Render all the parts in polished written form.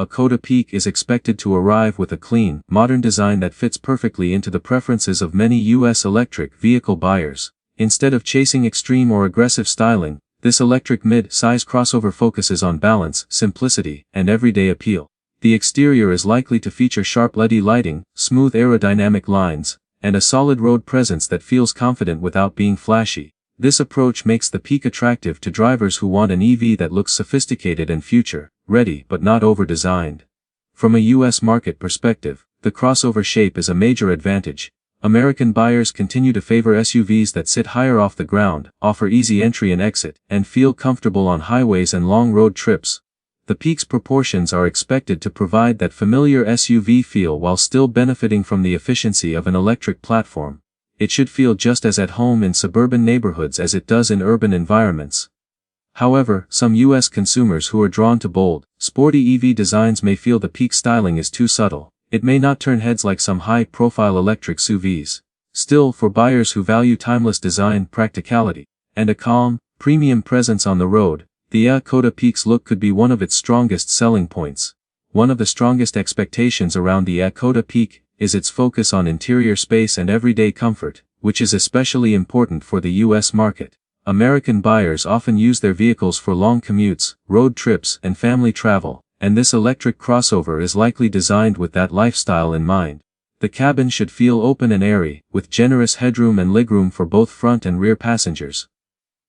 a Škoda Peaq is expected to arrive with a clean, modern design that fits perfectly into the preferences of many US electric vehicle buyers. Instead of chasing extreme or aggressive styling, this electric mid-size crossover focuses on balance, simplicity, and everyday appeal. The exterior is likely to feature sharp LED lighting, smooth aerodynamic lines, and a solid road presence that feels confident without being flashy. This approach makes the Peaq attractive to drivers who want an EV that looks sophisticated and future-ready but not over-designed. From a US market perspective, the crossover shape is a major advantage. American buyers continue to favor SUVs that sit higher off the ground, offer easy entry and exit, and feel comfortable on highways and long road trips. The Peaq's proportions are expected to provide that familiar SUV feel while still benefiting from the efficiency of an electric platform. It should feel just as at home in suburban neighborhoods as it does in urban environments. However, some US consumers who are drawn to bold, sporty EV designs may feel the Peaq styling is too subtle. It may not turn heads like some high-profile electric SUVs. Still, for buyers who value timeless design, practicality, and a calm, premium presence on the road, the Škoda Peaq's look could be one of its strongest selling points. One of the strongest expectations around the Škoda Peaq is its focus on interior space and everyday comfort, which is especially important for the US market. American buyers often use their vehicles for long commutes, road trips, and family travel, and this electric crossover is likely designed with that lifestyle in mind. The cabin should feel open and airy, with generous headroom and legroom for both front and rear passengers.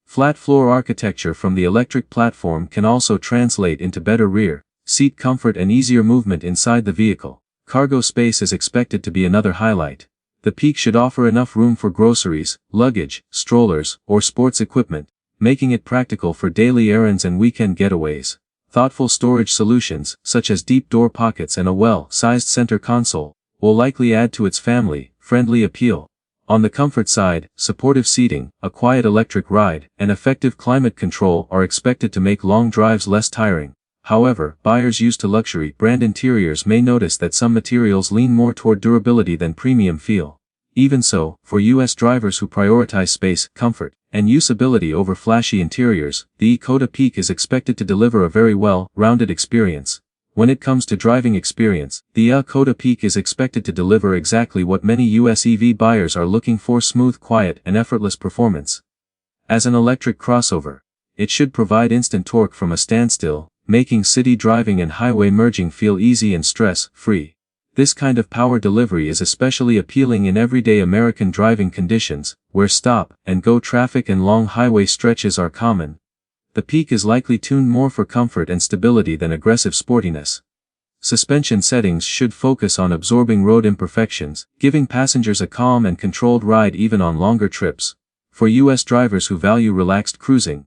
Flat floor architecture from the electric platform can also translate into better rear seat comfort and easier movement inside the vehicle. Cargo space is expected to be another highlight. The Peaq should offer enough room for groceries, luggage, strollers, or sports equipment, making it practical for daily errands and weekend getaways. Thoughtful storage solutions, such as deep door pockets and a well-sized center console, will likely add to its family-friendly appeal. On the comfort side, supportive seating, a quiet electric ride, and effective climate control are expected to make long drives less tiring. However, buyers used to luxury brand interiors may notice that some materials lean more toward durability than premium feel. Even so, for US drivers who prioritize space, comfort, and usability over flashy interiors, the Škoda Peaq is expected to deliver a very well-rounded experience. When it comes to driving experience, the Škoda Peaq is expected to deliver exactly what many US EV buyers are looking for: smooth, quiet, and effortless performance. As an electric crossover, it should provide instant torque from a standstill, making city driving and highway merging feel easy and stress-free. This kind of power delivery is especially appealing in everyday American driving conditions, where stop-and-go traffic and long highway stretches are common. The Peaq is likely tuned more for comfort and stability than aggressive sportiness. Suspension settings should focus on absorbing road imperfections, giving passengers a calm and controlled ride even on longer trips. For US drivers who value relaxed cruising,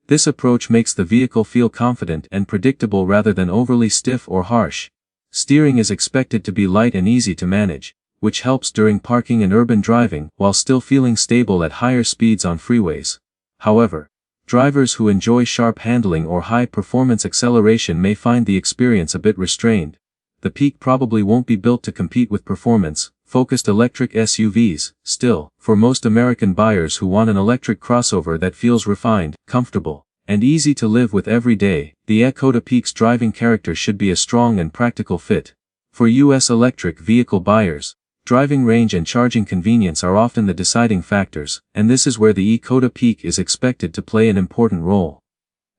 this approach makes the vehicle feel confident and predictable rather than overly stiff or harsh. Steering is expected to be light and easy to manage, which helps during parking and urban driving while still feeling stable at higher speeds on freeways. However, drivers who enjoy sharp handling or high-performance acceleration may find the experience a bit restrained. The Peaq probably won't be built to compete with performance-focused electric SUVs. Still, for most American buyers who want an electric crossover that feels refined, comfortable, and easy to live with every day, the Škoda Peaq's driving character should be a strong and practical fit. For US electric vehicle buyers, driving range and charging convenience are often the deciding factors, and this is where the Škoda Peaq is expected to play an important role.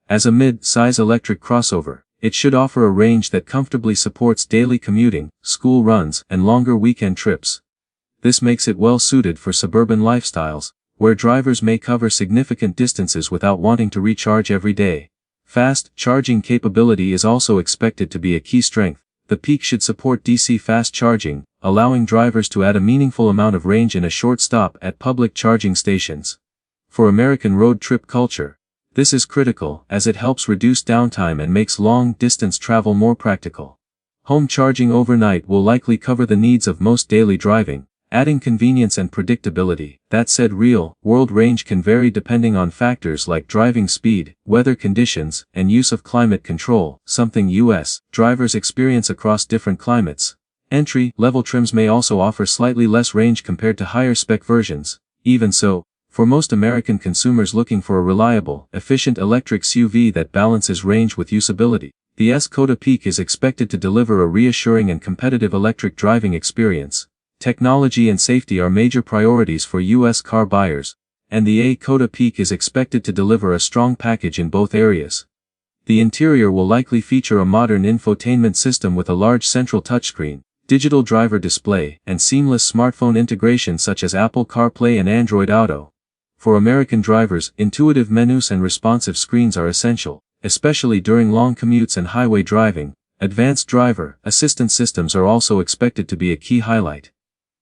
As a mid-size electric crossover, it should offer a range that comfortably supports daily commuting, school runs, and longer weekend trips. This makes it well suited for suburban lifestyles, where drivers may cover significant distances without wanting to recharge every day. Fast charging capability is also expected to be a key strength. The Peaq should support DC fast charging, allowing drivers to add a meaningful amount of range in a short stop at public charging stations. For American road trip culture, this is critical as it helps reduce downtime and makes long-distance travel more practical. Home charging overnight will likely cover the needs of most daily driving, adding convenience and predictability. That said, real-world range can vary depending on factors like driving speed, weather conditions, and use of climate control, something US drivers experience across different climates. Entry-level trims may also offer slightly less range compared to higher-spec versions. Even so, for most American consumers looking for a reliable, efficient electric SUV that balances range with usability, The Škoda Peaq is expected to deliver a reassuring and competitive electric driving experience. Technology and safety are major priorities for US car buyers, and the Škoda Peaq is expected to deliver a strong package in both areas. The interior will likely feature a modern infotainment system with a large central touchscreen, digital driver display, and seamless smartphone integration such as Apple CarPlay and Android Auto. For American drivers, intuitive menus and responsive screens are essential, especially during long commutes and highway driving. Advanced driver assistance systems are also expected to be a key highlight.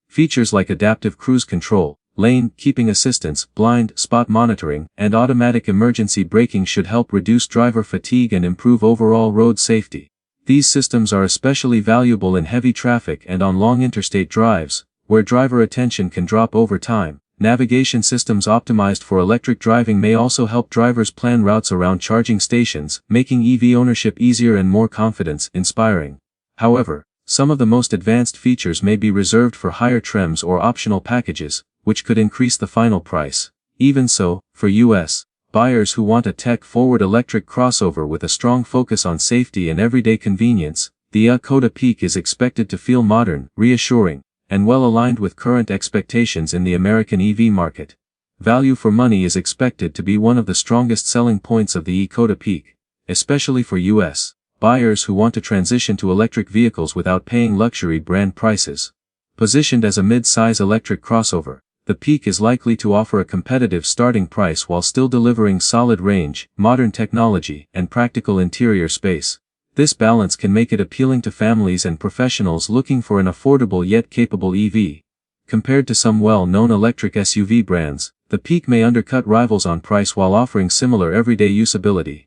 Features like adaptive cruise control, lane keeping assistance, blind spot monitoring, and automatic emergency braking should help reduce driver fatigue and improve overall road safety. These systems are especially valuable in heavy traffic and on long interstate drives, where driver attention can drop over time. Navigation systems optimized for electric driving may also help drivers plan routes around charging stations, making EV ownership easier and more confidence-inspiring. However, some of the most advanced features may be reserved for higher trims or optional packages, which could increase the final price. Even so, for US buyers who want a tech-forward electric crossover with a strong focus on safety and everyday convenience, the Škoda Peaq is expected to feel modern, reassuring, and well aligned with current expectations in the American EV market. Value for money is expected to be one of the strongest selling points of the Škoda Peaq, especially for US buyers who want to transition to electric vehicles without paying luxury brand prices. Positioned as a mid-size electric crossover, the Peaq is likely to offer a competitive starting price while still delivering solid range, modern technology, and practical interior space. This balance can make it appealing to families and professionals looking for an affordable yet capable EV. Compared to some well-known electric SUV brands, the Peaq may undercut rivals on price while offering similar everyday usability.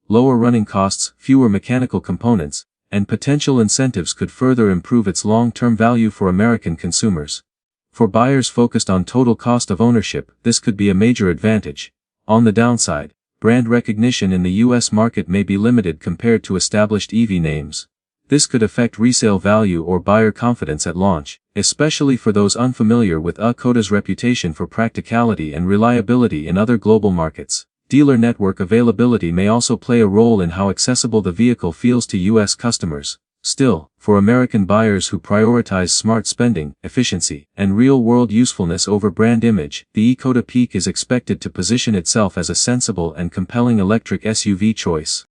Lower running costs, fewer mechanical components, and potential incentives could further improve its long-term value for American consumers. For buyers focused on total cost of ownership, this could be a major advantage. On the downside, brand recognition in the US market may be limited compared to established EV names. This could affect resale value or buyer confidence at launch, especially for those unfamiliar with Škoda's reputation for practicality and reliability in other global markets. Dealer network availability may also play a role in how accessible the vehicle feels to US customers. Still, for American buyers who prioritize smart spending, efficiency, and real-world usefulness over brand image, the Škoda Peaq is expected to position itself as a sensible and compelling electric SUV choice.